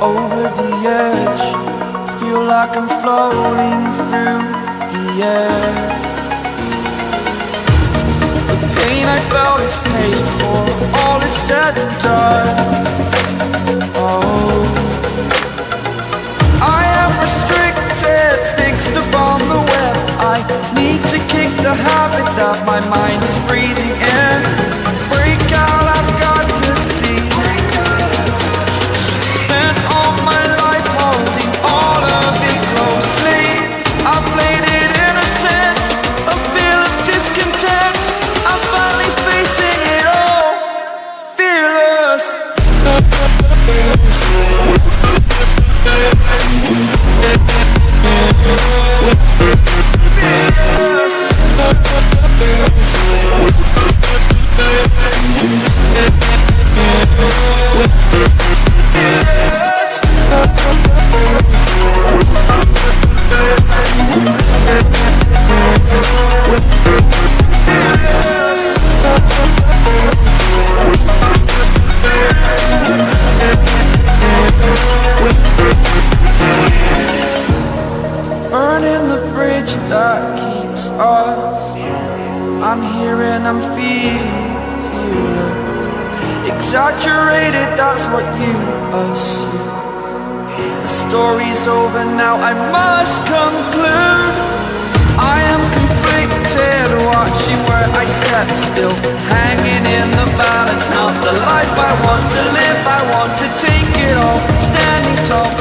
Over the edge, feel like I'm floating through the air. The pain I felt is paid for, all is said and done. Oh, I am restricted, fixed upon the web. I need to kick the habit that my mind is breathing in. Break out, I've got to see. Spent all my life holding all of it closely. I played it innocent, a feel of discontent. I'm finally facing it all, fearless. Burning the bridge that keeps us. I'm here and I'm feeling fearless. Exaggerated, that's what you assume. The story's over now, I must conclude. I am conflicted, watching where I step still, hanging in the balance. Not the life I want to live, I want to take it all, standing tall.